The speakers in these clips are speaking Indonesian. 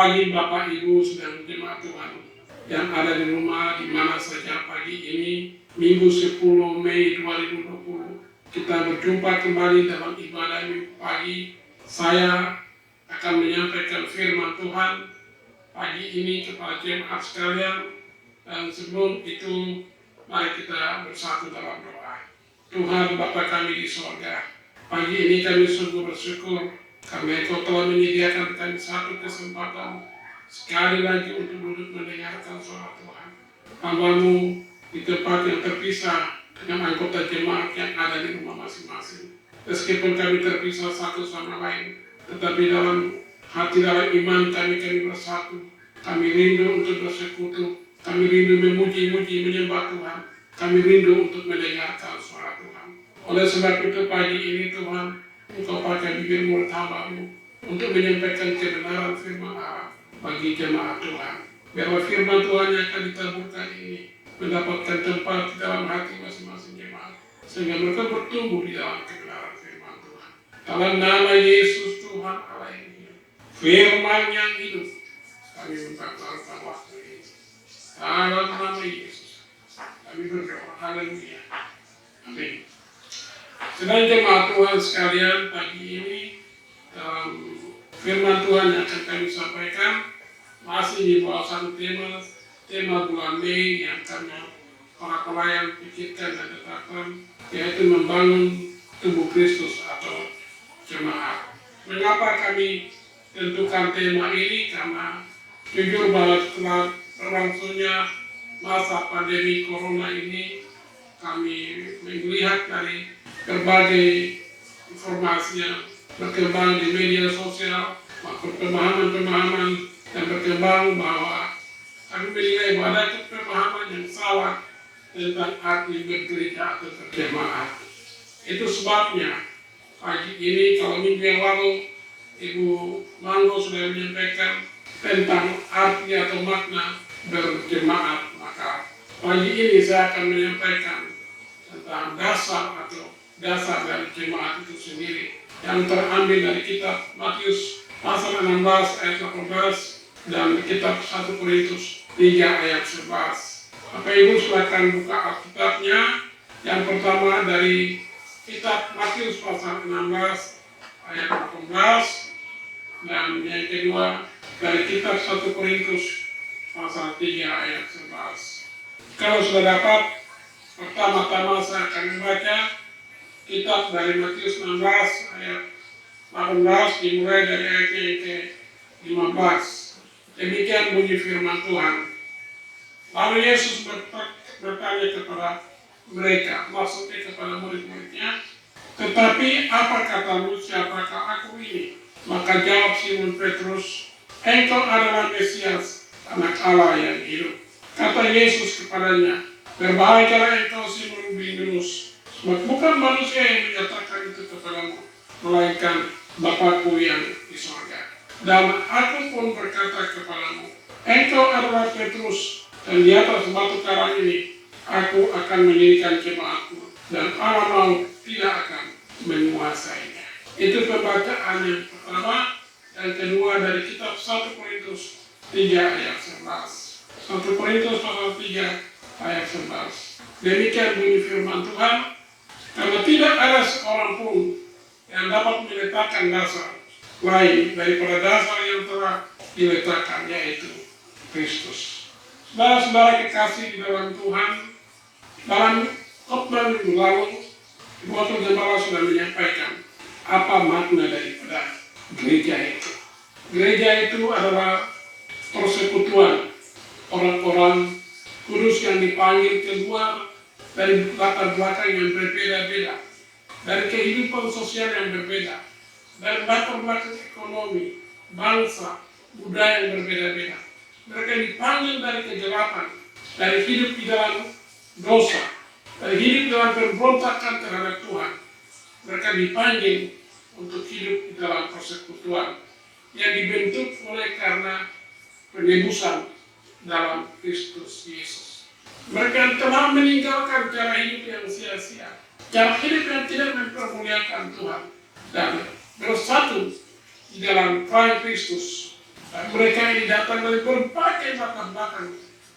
pagi Bapak Ibu sedang jemaat Tuhan yang ada di rumah di mana saja pagi ini Minggu 10 Mei 2020 kita berjumpa kembali dalam ibadah Minggu pagi. Saya akan menyampaikan firman Tuhan pagi ini kepada jemaat sekalian, dan sebelum itu mari kita bersatu dalam doa. Tuhan Bapa kami di sorga, pagi ini kami sungguh bersyukur karena Engkau telah menyediakan kami satu kesempatan sekali lagi untuk duduk mendengarkan suara Tuhan. Hamba-Mu di tempat yang terpisah dengan anggota jemaat yang ada di rumah masing-masing. Meskipun kami terpisah satu sama lain, tetapi dalam hati, dalam iman kami bersatu. Kami rindu untuk bersekutu, kami rindu memuji-muji, menyembah Tuhan. Kami rindu untuk mendengarkan suara Tuhan. Oleh sebab itu pagi ini Tuhan, Engkau pakai bibir mulut hamba-Mu untuk menyampaikan kebenaran firman Allah bagi jemaat Tuhan. Biarlah firman Tuhan yang akan ditaburkan ini mendapatkan tempat di dalam hati masing-masing jemaat, sehingga mereka bertumbuh di dalam kebenaran firman Tuhan. Dalam nama Yesus Tuhan Allah yang hidup, firman yang hidup, kami mempertaruhkan waktu ini. Dalam nama Yesus kami berdoa. Haleluya. Amin. Sedang jemaat Tuhan sekalian, pagi ini dalam firman Tuhan yang akan kami sampaikan masih di bawah satu tema bulan Mei yang kami para pelayan pikirkan dan tetapkan, yaitu membangun tubuh Kristus atau jemaat. Mengapa kami tentukan tema ini? Karena jujur bahwa setelah berlangsungnya masa pandemi corona ini, kami melihat dari berbagai informasi yang berkembang di media sosial, maupun pemahaman-pemahaman yang berkembang bahwa kami menilai bahwa ada pemahaman yang salah tentang arti bergereja atau berjemaat. Itu sebabnya pagi ini, kalau minggu yang lalu Ibu Manggo sudah menyampaikan tentang arti atau makna berjemaat, maka pagi ini saya akan menyampaikan tentang dasar dari jemaat itu sendiri yang terambil dari kitab Matius pasal 16 ayat 18 dan kitab 1 Korintus 3 ayat 11. Bapak Ibu silakan buka Alkitabnya. Yang pertama dari kitab Matius pasal 16 ayat 18 dan yang kedua dari kitab 1 Korintus pasal 3 ayat 11. Kalau sudah dapat, pertama-tama saya akan membaca kitab dari Matius 16 ayat 18 dimulai dari ayat yang ke-15. Demikian bunyi firman Tuhan. Lalu Yesus bertanya kepada mereka, maksudnya kepada murid-muridnya, tetapi apa katamu, siapakah aku ini? Maka jawab Simon Petrus, engkau adalah Mesias, anak Allah yang hidup. Kata Yesus kepadanya, berbahagialah engkau Simon bin Yunus, sebab bukan manusia yang menyatakan itu kepadamu, melainkan Bapakku yang di sorga. Dan aku pun berkata kepadamu, engkau adalah Petrus, dan di atas batu karang ini aku akan mendirikan jemaatku, dan Allah maut tidak akan menguasainya. Itu pembacaan yang pertama. Dan kedua dari kitab 1 Korintus 3 ayat 11. 1 Korintus pasal 3 ayat 11. Demikian bunyi firman Tuhan, karena tidak ada seorang pun yang dapat meletakkan dasar lain daripada dasar yang telah diletakkan, yaitu Kristus. Saudara-saudara kekasih di dalam Tuhan, dalam khotbah minggu lalu, Ibu Wakil Gembala sudah menyampaikan apa makna daripada gereja itu. Gereja itu adalah persekutuan orang-orang kudus yang dipanggil keluar dari latar belakang yang berbeda-beda, dari kehidupan sosial yang berbeda, dari latar belakang ekonomi, bangsa, budaya yang berbeda-beda. Mereka dipanggil dari kegelapan, dari hidup di dalam dosa, dari hidup dalam pemberontakan terhadap Tuhan. Mereka dipanggil untuk hidup di dalam persekutuan yang dibentuk oleh karena penebusan dalam Kristus Yesus. Mereka telah meninggalkan cara hidup yang sia-sia, cara hidup yang tidak mempermuliakan Tuhan, dan bersatu di dalam Tuhan Kristus Mereka ini datang dari berbagai latar belakang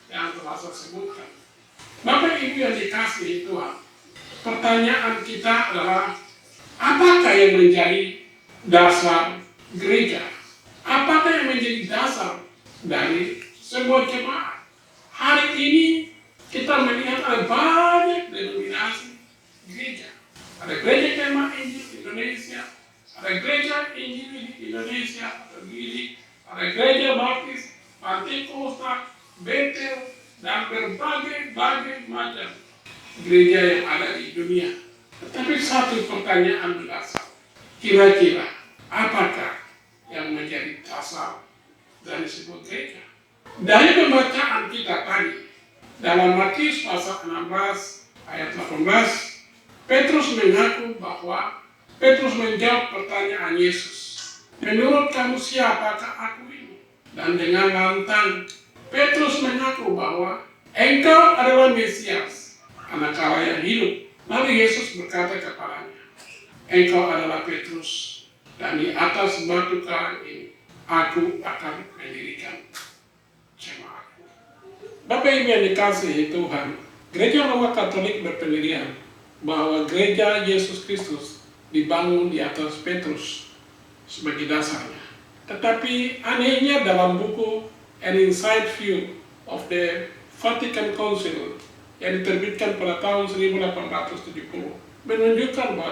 yang telah saya sebutkan. Bapak Ibu yang dikasihi Tuhan, pertanyaan kita adalah, apakah yang menjadi dasar gereja? Apakah yang menjadi dasar dari sebuah jemaat? Hari ini kita melihat ada banyak denominasi gereja. Ada gereja Kemah Injil Indonesia, ada gereja Injil di Indonesia, ada gereja Baptis, Pantekosta, Betel, dan berbagai macam gereja yang ada di dunia. Tetapi satu pertanyaan mendasar, kira-kira apakah yang menjadi dasar dari sebuah gereja? Dari pembacaan kita tadi, dalam Matius pasal 16 ayat 18, Petrus mengaku bahwa Petrus menjawab pertanyaan Yesus, menurut kamu siapakah aku ini? Dan dengan lantang, Petrus mengaku bahwa engkau adalah Mesias, anak Allah yang hidup. Lalu Yesus berkata kepadanya, engkau adalah Petrus, dan di atas batu karang ini, aku akan mendirikan jemaatku. Bapak Ibu yang dikasihi Tuhan, Gereja Roma Katolik berpendirian bahwa gereja Yesus Kristus dibangun di atas Petrus sebagai dasarnya. Tetapi anehnya dalam buku An Inside View of the Vatican Council yang diterbitkan pada tahun 1870 menunjukkan bahwa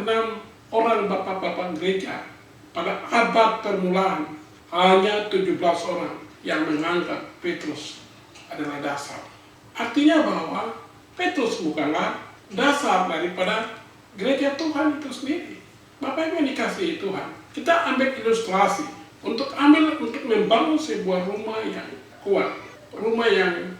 86 orang bapak-bapak gereja pada abad permulaan hanya 17 orang yang menganggap Petrus adalah dasar. Artinya bahwa Petrus bukanlah dasar daripada gereja Tuhan itu sendiri. Bapak Ibu yang dikasihi Tuhan, kita ambil ilustrasi untuk membangun sebuah rumah yang kuat, rumah yang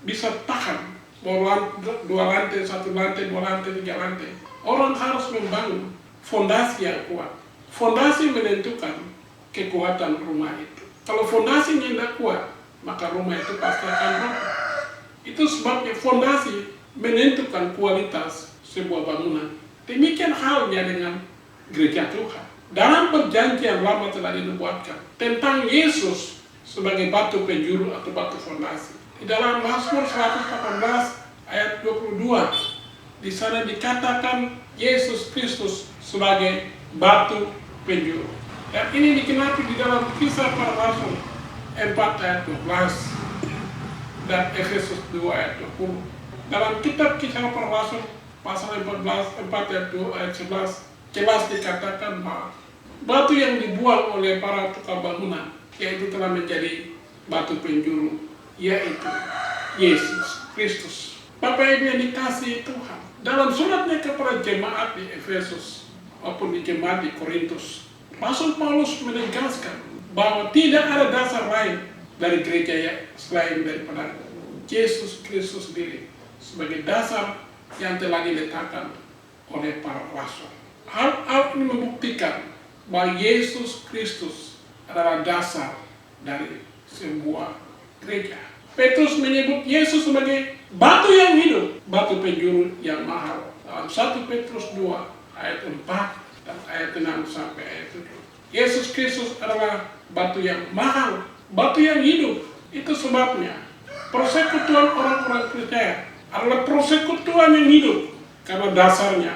bisa tahan dua lantai, satu lantai, dua lantai, tiga lantai. Orang harus membangun fondasi yang kuat. Fondasi menentukan kekuatan rumah itu. Kalau fondasinya tidak kuat, maka rumah itu pasti akan roboh. Itu sebabnya fondasi menentukan kualitas sebuah bangunan. Demikian halnya dengan gereja Tuhan. Dalam perjanjian lama telah dinubuatkan tentang Yesus sebagai batu penjuru atau batu fondasi. Di dalam Mazmur 118 ayat 22, di sana dikatakan Yesus Kristus sebagai batu penjuru. Dan ini digenapi di dalam Kisah Para Rasul 4 ayat 12 dan Efesus 2 ayat 20. Dalam kitab Kisah Para Rasul pasal 4 ayat 2 ayat 11 jelas dikatakan bahwa batu yang dibuang oleh para tukang bangunan yaitu telah menjadi batu penjuru, yaitu Yesus Kristus. Bapak Ibu yang dikasihi Tuhan, dalam suratnya kepada jemaat di Efesus maupun di jemaat di Korintus, Rasul Paulus menegaskan bahwa tidak ada dasar lain dari gereja yang selain daripada Yesus Kristus sendiri sebagai dasar yang telah diletakkan oleh para rasul. Hal ini membuktikan bahwa Yesus Kristus adalah dasar dari sebuah gereja. Petrus menyebut Yesus sebagai batu yang hidup, batu penjuru yang mahal. Dalam 1 Petrus 2 ayat 4 dan ayat 6 sampai ayat 7. Yesus Kristus adalah batu yang mahal, batu yang hidup. Itu sebabnya persekutuan orang-orang percaya adalah persekutuan yang hidup karena dasarnya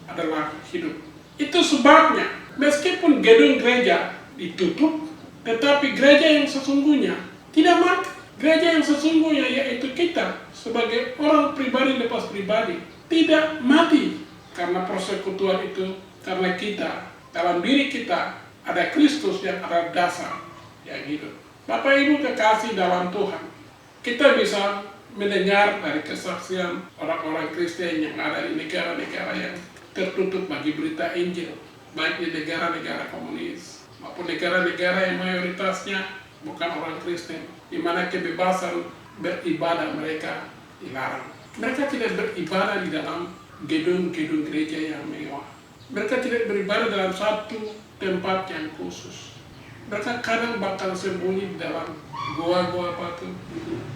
adalah hidup. Itu sebabnya meskipun gedung gereja ditutup, tetapi gereja yang sesungguhnya tidak mati. Gereja yang sesungguhnya yaitu kita sebagai orang pribadi lepas pribadi tidak mati karena persekutuan itu, karena kita dalam diri kita ada Kristus yang adalah dasar yang hidup. Bapak Ibu kekasih dalam Tuhan, kita bisa mendengar dari kesaksian orang-orang Kristen yang ada di negara-negara yang tertutup bagi berita Injil, baik di negara-negara komunis maupun negara-negara yang mayoritasnya bukan orang Kristen, di mana kebebasan beribadah mereka dilarang. Mereka tidak beribadah di dalam gedung-gedung gereja yang mewah. Mereka tidak beribadah dalam satu tempat yang khusus. Mereka kadang bakal sembunyi di dalam goa-goa batu.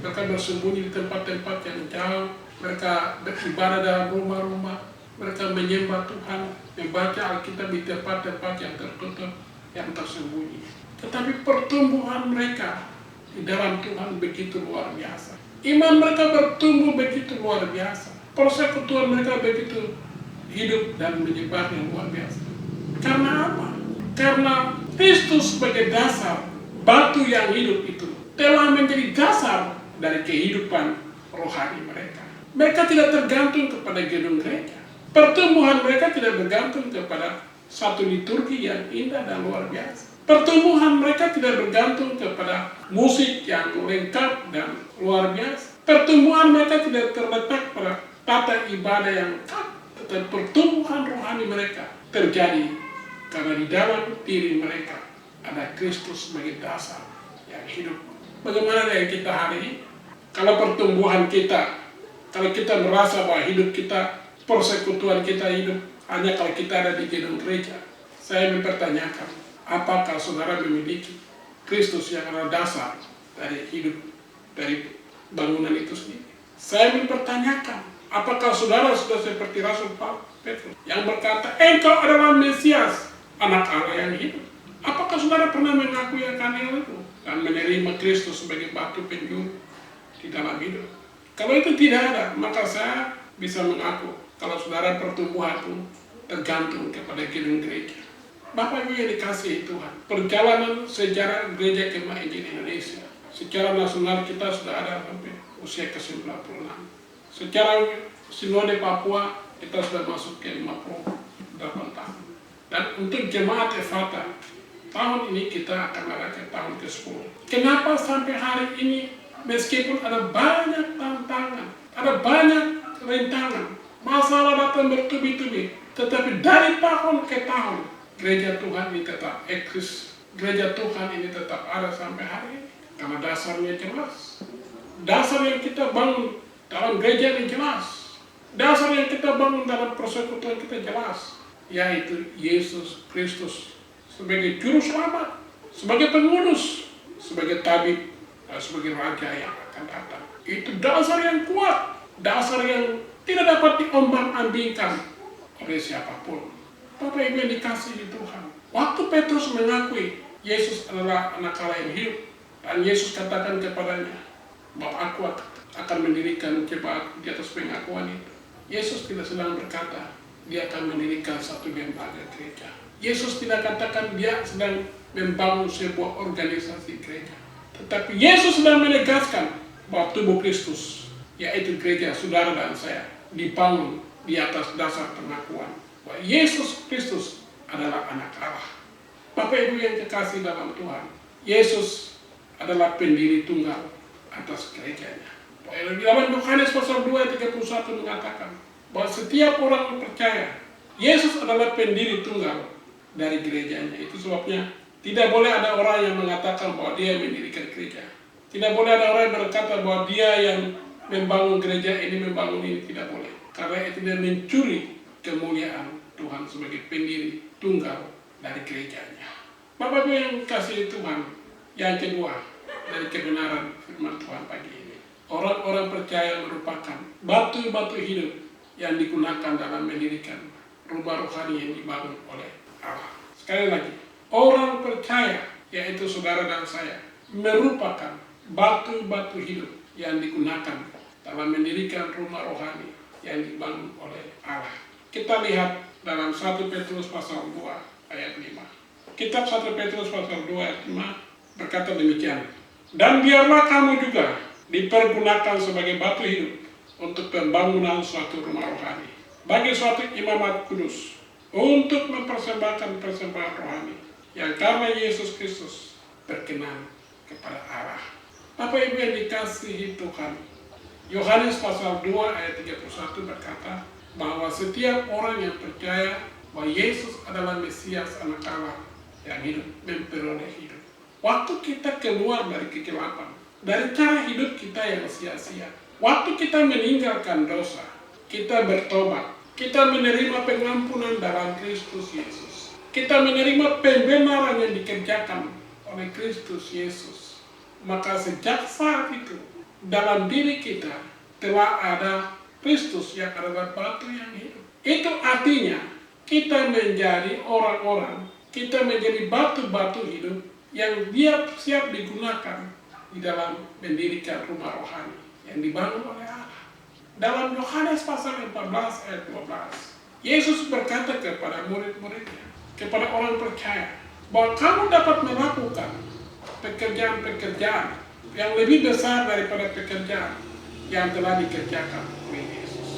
Mereka bersembunyi di tempat-tempat yang jauh. Mereka beribadah dalam rumah-rumah. Mereka menyembah Tuhan, membaca Alkitab di tempat-tempat yang tertutup, yang tersembunyi. Tetapi pertumbuhan mereka di dalam Tuhan begitu luar biasa. Iman mereka bertumbuh begitu luar biasa. Persekutuan mereka begitu hidup dan menyebar yang luar biasa. Karena apa? Karena Kristus sebagai dasar, batu yang hidup itu telah menjadi dasar dari kehidupan rohani mereka. Mereka tidak tergantung kepada gedung gereja. Pertumbuhan mereka tidak bergantung kepada satu liturgi yang indah dan luar biasa. Pertumbuhan mereka tidak bergantung kepada musik yang lengkap dan luar biasa. Pertumbuhan mereka tidak terletak pada tata ibadah yang lengkap. Tetapi pertumbuhan rohani mereka terjadi karena di dalam diri mereka ada Kristus sebagai dasar yang hidup. Bagaimana dengan kita hari ini? Kalau pertumbuhan kita, kalau kita merasa bahwa hidup kita, persekutuan kita hidup hanya kalau kita ada di gedung gereja, saya mempertanyakan, apakah saudara memiliki Kristus yang adalah dasar dari hidup, dari bangunan itu sendiri? Saya mempertanyakan, apakah saudara sudah seperti Rasul Petrus yang berkata, engkau adalah Mesias, anak Allah yang hidup? Apakah saudara pernah mengakui akan hal itu dan menerima Kristus sebagai batu penjuru di dalam hidup? Kalau itu tidak ada, maka saya bisa mengaku kalau saudara pertumbuhan pun tergantung kepada gedung gereja. Bapak Ibu yang dikasihi Tuhan, perjalanan sejarah Gereja Kemah Injil Indonesia secara nasional kita sudah ada sampai usia ke-96. Secara Sinode Papua kita sudah masuk ke 58 tahun. Dan untuk jemaat Efata, tahun ini kita akan ada ke tahun ke-10. Kenapa sampai hari ini meskipun ada banyak tantangan, ada banyak rintangan, masalah datang bertubi-tubi, tetapi dari tahun ke tahun gereja Tuhan ini tetap eksis, gereja Tuhan ini tetap ada sampai hari ini. Karena dasarnya jelas. Dasar yang kita bangun dalam gereja ini jelas. Dasar yang kita bangun dalam persekutuan kita jelas, yaitu Yesus Kristus sebagai juru selamat, sebagai pengurus, sebagai tabib, dan sebagai raja yang akan datang. Itu dasar yang kuat, dasar yang tidak dapat diombang-ambingkan oleh siapapun. Bapak Ibu yang dikasihi Tuhan, waktu Petrus mengakui Yesus adalah anak Allah yang hidup, dan Yesus katakan kepadanya bahwa aku akan mendirikan jemaat di atas pengakuan itu, Yesus tidak sedang berkata dia akan mendirikan satu lembaga gereja. Yesus tidak katakan dia sedang membangun sebuah organisasi gereja. Tetapi Yesus sedang menegaskan bahwa tubuh Kristus, yaitu gereja saudara dan saya, dibangun di atas dasar pengakuan bahwa Yesus Kristus adalah anak Allah. Bapak Ibu yang kekasih dalam Tuhan, Yesus adalah pendiri tunggal atas gerejanya. Di dalam Yohanes pasal 2 ayat 31 mengatakan bahwa setiap orang yang percaya Yesus adalah pendiri tunggal dari gerejanya. Itu sebabnya tidak boleh ada orang yang mengatakan bahwa dia mendirikan gereja. Tidak boleh ada orang yang berkata bahwa dia yang membangun gereja ini, membangun ini. Tidak boleh. Karena itu dia mencuri kemuliaan Tuhan sebagai pendiri tunggal dari gerejanya. Bapak Ibu yang kasih Tuhan, yang kedua dari kebenaran firman Tuhan pagi ini, orang-orang percaya merupakan batu-batu hidup yang digunakan dalam mendirikan rumah rohani yang dibangun oleh Allah. Sekali lagi, orang percaya, yaitu saudara dan saya, merupakan batu-batu hidup yang digunakan dalam mendirikan rumah rohani yang dibangun oleh Allah. Kita lihat dalam 1 Petrus pasal 2 ayat 5. Kitab 1 Petrus pasal 2 ayat 5 berkata demikian. Dan biarlah kamu juga dipergunakan sebagai batu hidup untuk pembangunan suatu rumah rohani, bagi suatu imamat kudus, untuk mempersembahkan persembahan rohani yang karena Yesus Kristus berkenan kepada Allah. Bapak Ibu yang dikasihi Tuhan, Yohanes pasal 2 ayat 31 berkata bahwa setiap orang yang percaya bahwa Yesus adalah Mesias anak Allah yang hidup, memperoleh hidup. Waktu kita keluar dari kegelapan, dari cara hidup kita yang sia-sia, waktu kita meninggalkan dosa, kita bertobat, kita menerima pengampunan dalam Kristus Yesus, kita menerima pembenaran yang dikerjakan oleh Kristus Yesus, maka sejak saat itu dalam diri kita telah ada Kristus yang adalah batu yang hidup. Itu artinya kita menjadi orang-orang, kita menjadi batu-batu hidup yang dia siap digunakan di dalam mendirikan rumah rohani yang dibangun oleh Allah. Dalam Yohanes pasal 14 ayat 12, Yesus berkata kepada murid-muridnya, kepada orang percaya, bahwa kamu dapat melakukan pekerjaan-pekerjaan yang lebih besar daripada pekerjaan yang telah dikerjakan oleh Yesus.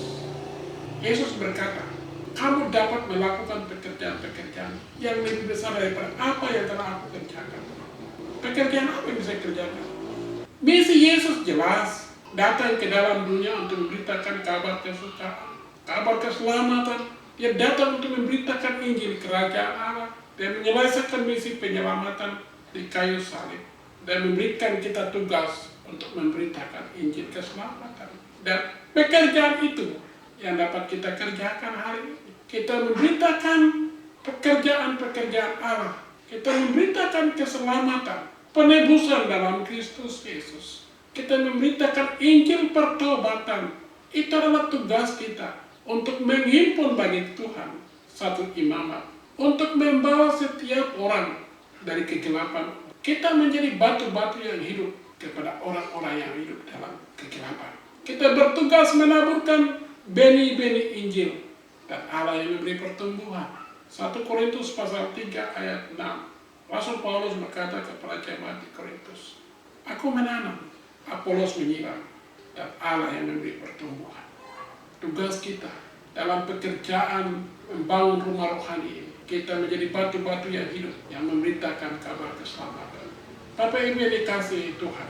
Yesus berkata, kamu dapat melakukan pekerjaan-pekerjaan yang lebih besar daripada apa yang telah aku kerjakan. Pekerjaan apa yang bisa kerjakan? Misi Yesus jelas, datang ke dalam dunia untuk memberitakan kabar kesukaan, kabar keselamatan. Dia datang untuk memberitakan Injil kerajaan Allah dan menyelesaikan misi penyelamatan di kayu salib dan memberikan kita tugas untuk memberitakan Injil keselamatan. Dan pekerjaan itu yang dapat kita kerjakan hari ini. Kita memberitakan pekerjaan-pekerjaan Allah. Kita memberitakan keselamatan, penebusan dalam Kristus Yesus. Kita memberitakan Injil pertobatan. Itu adalah tugas kita untuk menghimpun bagi Tuhan satu imamat. Untuk membawa setiap orang dari kegelapan. Kita menjadi batu-batu yang hidup kepada orang-orang yang hidup dalam kegelapan. Kita bertugas menaburkan benih-benih Injil. Dan Allah yang memberi pertumbuhan. 1 Korintus pasal 3 ayat 6. Rasul Paulus berkata kepada jemaat di Korintus, aku menanam, Apolos menyiram, dan Allah yang memberi pertumbuhan. Tugas kita dalam pekerjaan membangun rumah rohani ini, kita menjadi batu-batu yang hidup, yang memberitakan kabar keselamatan. Bapak Ibu yang dikasihi Tuhan,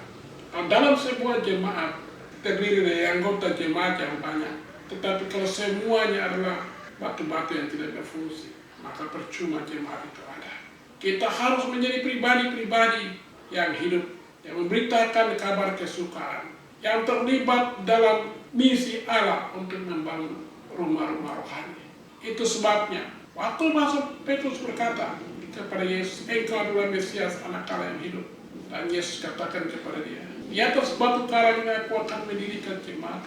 dalam sebuah jemaat terdiri dari anggota jemaat yang banyak, tetapi kalau semuanya adalah batu-batu yang tidak berfungsi, maka percuma jemaat itu ada. Kita harus menjadi pribadi-pribadi yang hidup, yang memberitakan kabar kesukaan, yang terlibat dalam misi Allah untuk membangun rumah-rumah rohani. Itu sebabnya, waktu Rasul Petrus berkata kepada Yesus, engkau adalah Mesias, anak Allah yang hidup. Dan Yesus katakan kepada dia, di atas batu karang ini aku akan mendirikan jemaat.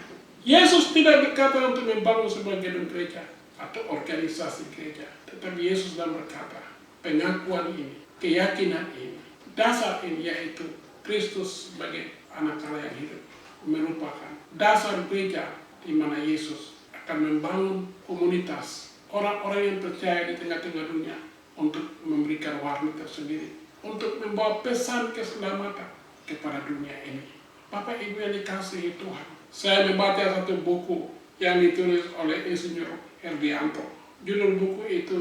Yesus tidak berkata untuk membangun sebuah gedung gereja atau organisasi gereja. Tetapi Yesus sudah berkata, pengakuan ini, keyakinan ini, dasar ini yaitu Kristus sebagai anak Allah yang hidup, merupakan dasar gereja di mana Yesus akan membangun komunitas orang-orang yang percaya di tengah-tengah dunia untuk memberikan warna tersendiri, untuk membawa pesan keselamatan kepada dunia ini. Bapak Ibu yang dikasihi Tuhan, saya membaca satu buku yang ditulis oleh Insinyur Herdianto. Judul buku itu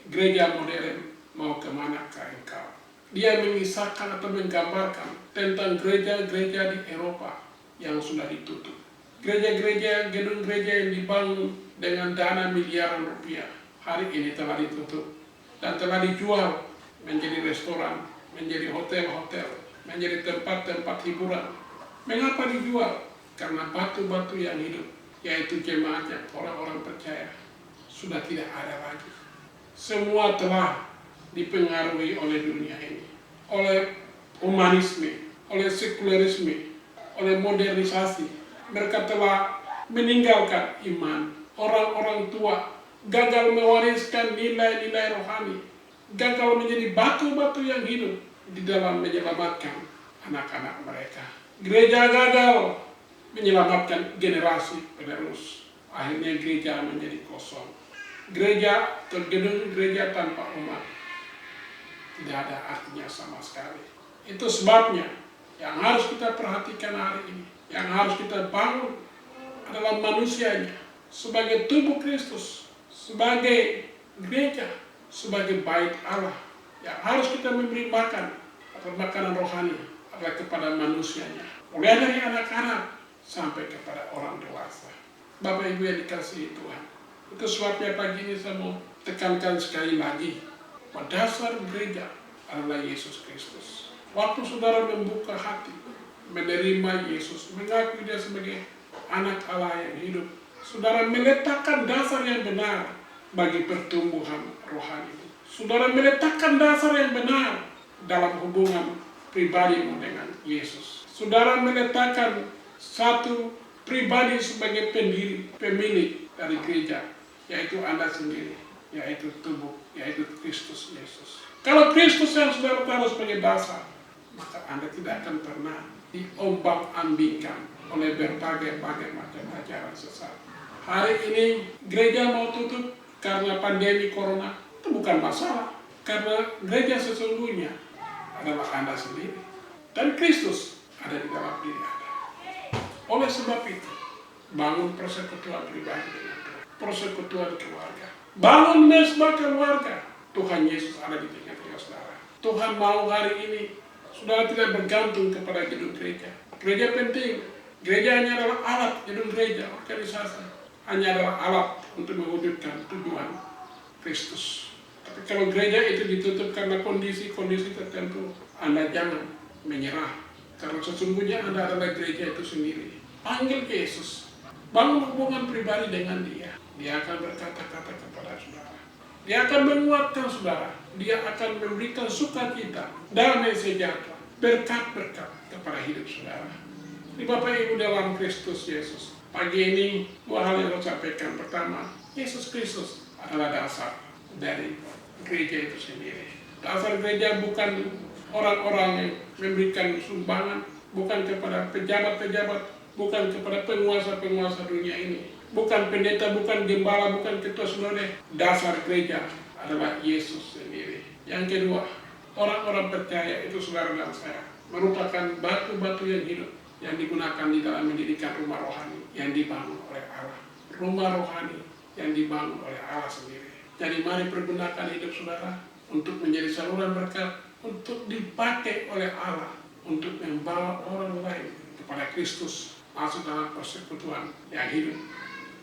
Gereja Modern Mau Kemanakah Engkau. Dia mengisahkan atau menggambarkan tentang gereja-gereja di Eropa yang sudah ditutup. Gereja-gereja, gedung gereja yang dibangun dengan dana miliaran rupiah hari ini telah ditutup dan telah dijual menjadi restoran, menjadi hotel-hotel, menjadi tempat-tempat hiburan. Mengapa dijual? Karena batu-batu yang hidup, yaitu jemaatnya, orang-orang percaya, sudah tidak ada lagi. Semua telah dipengaruhi oleh dunia ini, oleh humanisme, oleh sekularisme, oleh modernisasi. Mereka telah meninggalkan iman. Orang-orang tua gagal mewariskan nilai-nilai rohani, gagal menjadi batu-batu yang hidup di dalam menyelamatkan anak-anak mereka. Gereja gagal menyelamatkan generasi penerus. Akhirnya gereja menjadi kosong. Gereja tergedung, gereja tanpa umat, tidak ada artinya sama sekali. Itu sebabnya yang harus kita perhatikan hari ini, yang harus kita bangun adalah manusianya sebagai tubuh Kristus, sebagai gereja, sebagai bait Allah. Yang harus kita memberi makan atau makanan rohani adalah kepada manusianya, mulai dari anak-anak sampai kepada orang dewasa. Bapak Ibu yang dikasihi Tuhan, itu sebabnya pagi ini saya mau tekankan sekali lagi, dasar gereja adalah Yesus Kristus. Waktu saudara membuka hati, menerima Yesus, mengakui dia sebagai anak Allah yang hidup, saudara meletakkan dasar yang benar bagi pertumbuhan rohani. Saudara meletakkan dasar yang benar dalam hubungan pribadimu dengan Yesus. Saudara meletakkan satu pribadi sebagai pendiri, pemilik dari gereja, yaitu Anda sendiri, yaitu tubuh, yaitu Kristus Yesus. Kalau Kristus yang saudara taruh sebagai dasar, maka Anda tidak akan pernah diombang-ambingkan oleh berbagai macam ajaran sesat. Hari ini gereja mau tutup karena pandemi corona, itu bukan masalah. Karena gereja sesungguhnya adalah Anda sendiri. Dan Kristus ada di dalam diri Anda. Oleh sebab itu, bangun persekutuan pribadi dengan Tuhan. Persekutuan keluarga. Bangun mesbah keluarga. Tuhan Yesus ada di tengah-tengah saudara. Tuhan mau hari ini saudara tidak bergantung kepada gedung gereja. Gereja penting. Gereja hanya adalah alat, gedung gereja, organisasi. Hanya adalah alat untuk mewujudkan tujuan Kristus. Tapi kalau gereja itu ditutup karena kondisi-kondisi tertentu, Anda jangan menyerah. Karena sesungguhnya Anda adalah gereja itu sendiri. Panggil Yesus. Bangun hubungan pribadi dengan Dia. Dia akan berkata-kata kepada saudara. Dia akan menguatkan saudara. Dia akan memberikan sukacita, damai sejahtera, berkat-berkat kepada hidup saudara. Ini Bapak Ibu dalam Kristus Yesus. Pagi ini, dua hal yang saya sampaikan. Pertama, Yesus Kristus adalah dasar dari gereja itu sendiri. Dasar gereja bukan orang-orang yang memberikan sumbangan, bukan kepada pejabat-pejabat, bukan kepada penguasa-penguasa dunia ini, bukan pendeta, bukan gembala, bukan ketua sinode. Dasar gereja adalah Yesus sendiri. Yang kedua, orang-orang percaya itu saudara dan saya merupakan batu-batu yang hidup yang digunakan di dalam mendirikan rumah rohani yang dibangun oleh Allah. Rumah rohani yang dibangun oleh Allah sendiri. Jadi mari pergunakan hidup saudara untuk menjadi saluran berkat, untuk dipakai oleh Allah untuk membawa orang lain kepada Kristus, masuk dalam persekutuan yang hidup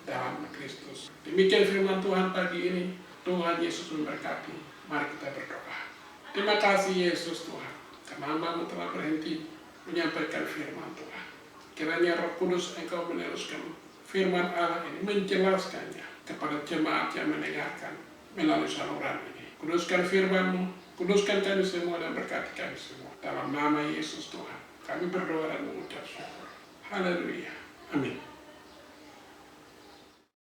dalam Kristus. Demikian firman Tuhan pagi ini. Tuhan Yesus memberkati. Mari kita berdoa. Terima kasih Yesus Tuhan, karena hamba-Mu telah berhenti menyampaikan firman Tuhan. Kiranya Roh Kudus Engkau meneruskan firman Allah ini, menjelaskannya kepada jemaat yang mendengarkan melalui saluran ini. Kuduskan firman-Mu, kuduskan kami semua dan berkati kami semua. Dalam nama Yesus Tuhan, kami berdoa dan mengucap syukur. Haleluya. Amin.